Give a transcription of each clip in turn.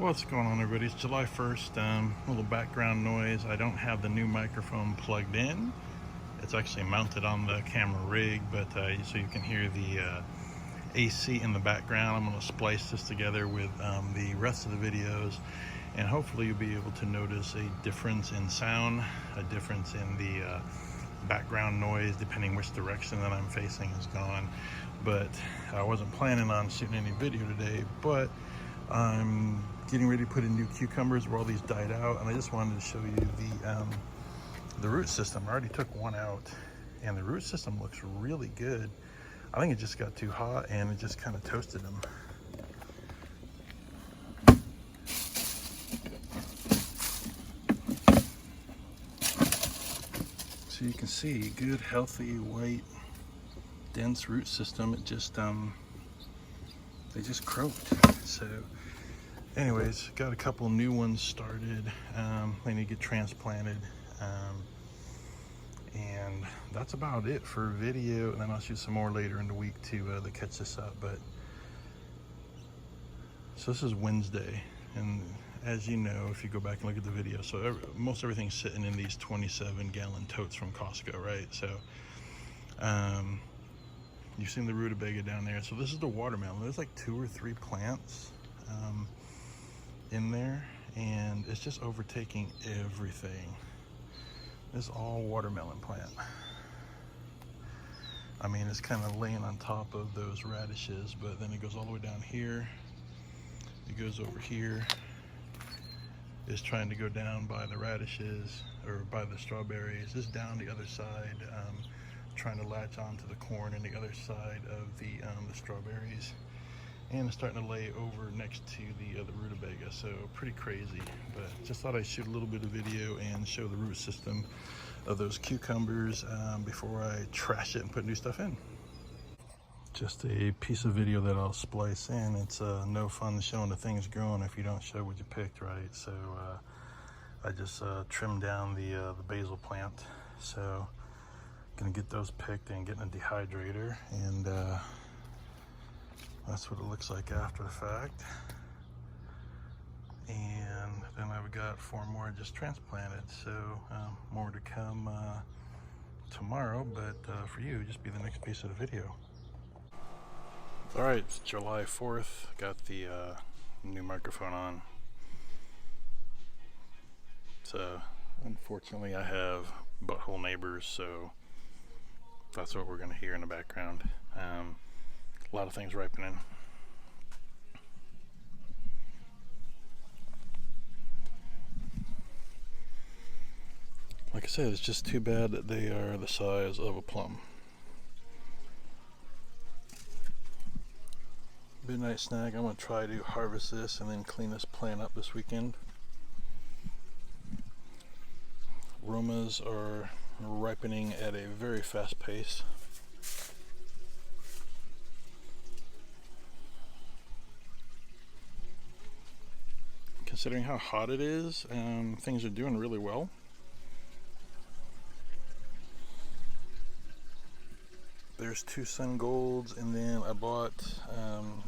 What's going on, everybody? It's July 1st. A little background noise. I don't have the new microphone plugged in. It's actually mounted on the camera rig, but so you can hear the AC in the background. I'm going to splice this together with the rest of the videos, and hopefully you'll be able to notice a difference in sound, a difference in the background noise, depending which direction that I'm facing is gone. But I wasn't planning on shooting any video today, but I'm getting ready to put in new cucumbers where all these died out, and I just wanted to show you the root system. I already took one out, and the root system looks really good. I think it just got too hot and it just kind of toasted them. So you can see good, healthy, white, dense root system. It just they just croaked. So anyways, got a couple new ones started. They need to get transplanted, and that's about it for video. And then I'll shoot some more later in the week to catch this up. But so this is Wednesday, and as you know, if you go back and look at the video, so most everything's sitting in these 27-gallon totes from Costco, right? So you've seen the rutabaga down there. So this is the watermelon. There's like 2 or 3 plants in there, and it's just overtaking everything. This is all watermelon plant. I mean, it's kind of laying on top of those radishes, but then it goes all the way down here. It goes over here. It's trying to go down by the radishes or by the strawberries. It's down the other side, trying to latch onto the corn and the other side of the strawberries. And it's starting to lay over next to the rutabaga, so pretty crazy. But just thought I'd shoot a little bit of video and show the root system of those cucumbers before I trash it and put new stuff in. Just a piece of video that I'll splice in. It's no fun showing the things growing if you don't show what you picked, right? So I just trimmed down the basil plant. So gonna get those picked and get in a dehydrator, and that's what it looks like after the fact. And then I've got 4 more just transplanted, so more to come tomorrow, but for you, just be the next piece of the video. All right, it's July 4th. Got the new microphone on. So unfortunately I have butthole neighbors, so that's what we're gonna hear in the background. A lot of things ripening. Like I said, it's just too bad that they are the size of a plum. Midnight snack. I'm gonna try to harvest this and then clean this plant up this weekend. Romas are ripening at a very fast pace. Considering how hot it is, things are doing really well. There's 2 sun golds, and then I bought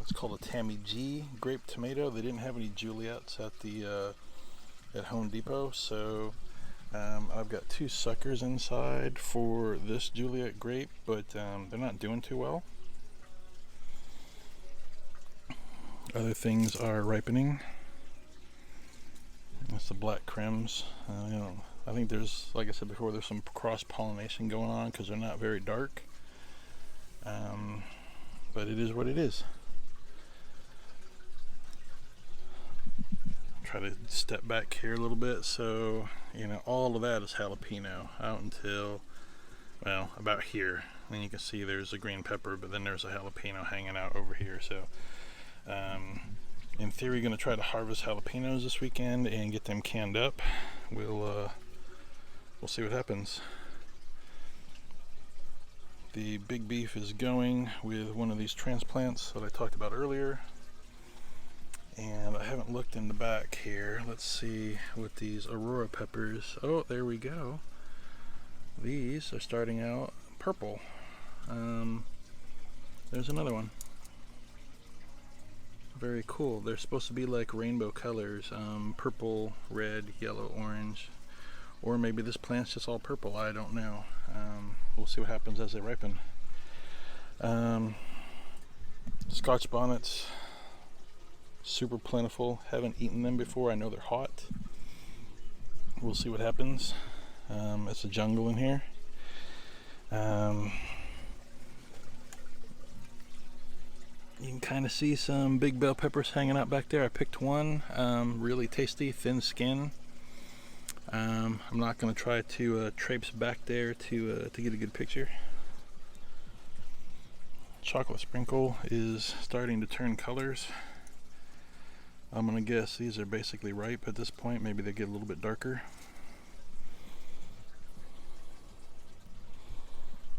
it's called a Tammy G grape tomato. They didn't have any Juliets at the at Home Depot, so I've got 2 suckers inside for this Juliet grape, but they're not doing too well. Other things are ripening. That's the black crims. You know, I think there's, like I said before, there's some cross-pollination going on because they're not very dark. But it is what it is. Try to step back here a little bit. So, you know, all of that is jalapeno out until, well, about here. And you can see there's a green pepper, but then there's a jalapeno hanging out over here. So, in theory, going to try to harvest jalapenos this weekend and get them canned up. We'll see what happens. The big beef is going with one of these transplants that I talked about earlier, and I haven't looked in the back here. Let's see what these Aurora peppers. Oh, there we go. These are starting out purple. There's another one. very cool. They're supposed to be like rainbow colors, purple, red, yellow, orange, or maybe this plant's just all purple. I don't know. We'll see what happens as they ripen. Scotch bonnets, super plentiful. Haven't eaten them before. I know they're hot. We'll see what happens. It's a jungle in here. You can kind of see some big bell peppers hanging out back there. I picked one, really tasty, thin skin. I'm not going to try to traipse back there to get a good picture. Chocolate sprinkle is starting to turn colors. I'm going to guess these are basically ripe at this point. Maybe they get a little bit darker.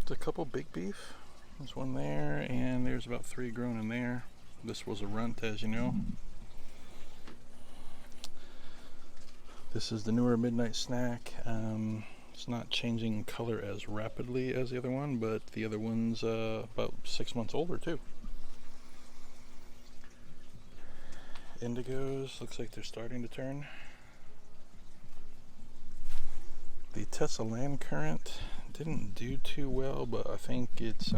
There's a couple big beef. There's one there, and there's about 3 grown in there. This was a runt, as you know. This is the newer midnight snack. It's not changing color as rapidly as the other one, but the other one's about 6 months older too. Indigos, looks like they're starting to turn. The Tessa land currant didn't do too well, but I think it's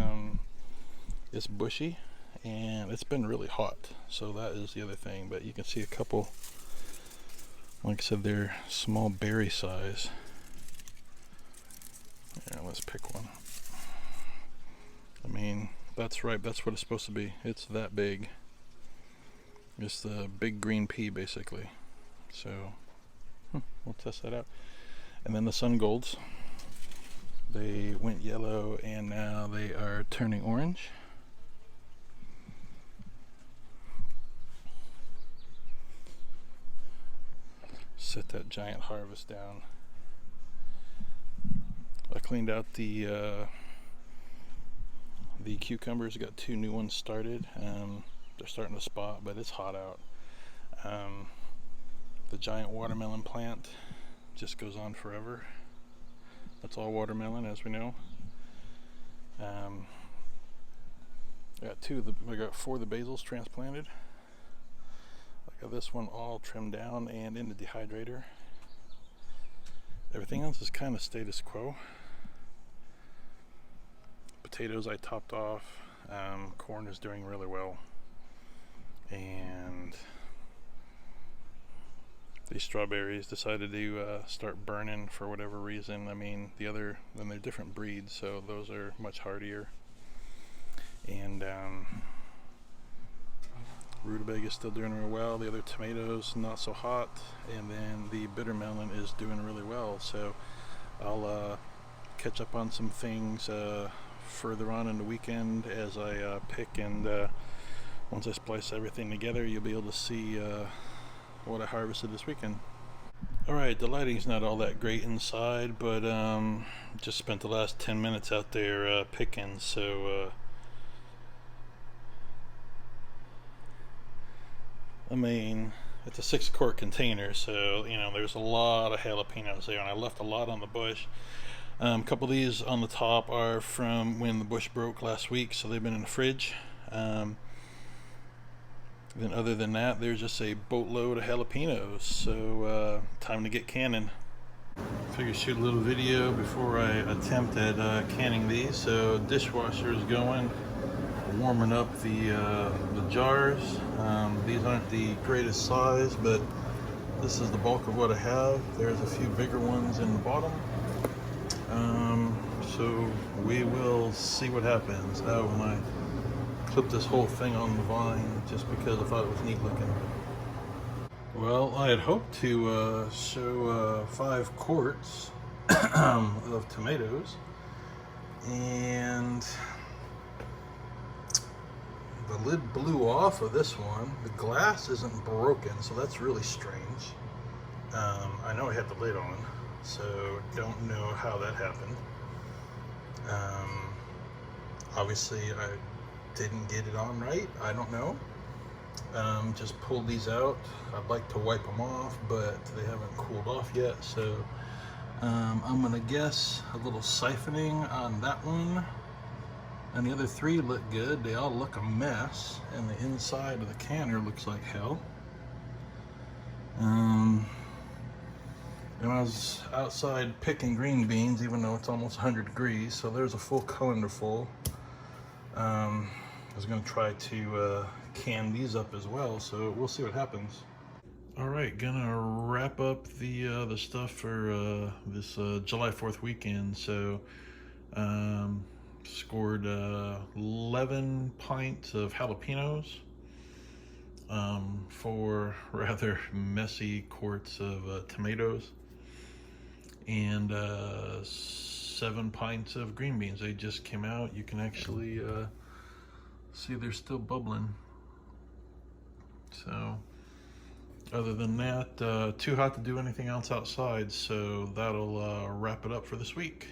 bushy and it's been really hot, so that is the other thing. But you can see a couple, like I said, they're small berry size. Yeah, let's pick one. I mean, that's right, that's what it's supposed to be. It's that big. It's the big green pea basically. So we'll test that out. And then the sun golds. They went yellow and now they are turning orange. Set that giant harvest down. I cleaned out the cucumbers, got 2 new ones started. They're starting to spot, but it's hot out. The giant watermelon plant just goes on forever. That's all watermelon, as we know. I got 4 of the basils transplanted. I got this one all trimmed down and in the dehydrator. Everything else is kind of status quo. Potatoes I topped off. Corn is doing really well. And these strawberries decided to start burning for whatever reason. I mean, then they're different breeds, so those are much hardier. And rutabaga is still doing real well. The other tomatoes not so hot, and then the bitter melon is doing really well. So I'll catch up on some things further on in the weekend as I pick, and once I splice everything together, you'll be able to see what I harvested this weekend. Alright, the lighting's not all that great inside, but just spent the last 10 minutes out there picking, so I mean, it's a 6-quart container, so you know there's a lot of jalapenos there, and I left a lot on the bush. A couple of these on the top are from when the bush broke last week, so they've been in the fridge. Then other than that, there's just a boatload of jalapenos, so time to get canning. Figure shoot a little video before I attempt at canning these. So dishwasher is going, warming up the jars. These aren't the greatest size, but this is the bulk of what I have. There's a few bigger ones in the bottom. So we will see what happens. When I clip this whole thing on the vine just because I thought it was neat looking. Well, I had hoped to show 5 quarts of tomatoes, and the lid blew off of this one. The glass isn't broken, so that's really strange. I know I had the lid on, so don't know how that happened. Obviously I didn't get it on right. I don't know. Just pulled these out. I'd like to wipe them off, but they haven't cooled off yet, so I'm gonna guess a little siphoning on that one. And the other 3 look good. They all look a mess, and the inside of the canner looks like hell. And I was outside picking green beans, even though it's almost 100 degrees, so there's a full colander full. I was going to try to can these up as well, so we'll see what happens. All right, gonna wrap up the stuff for this July 4th weekend. So scored 11 pints of jalapenos, 4 rather messy quarts of tomatoes, and 7 pints of green beans. They just came out. You can actually see they're still bubbling. So other than that, too hot to do anything else outside, so that'll wrap it up for this week.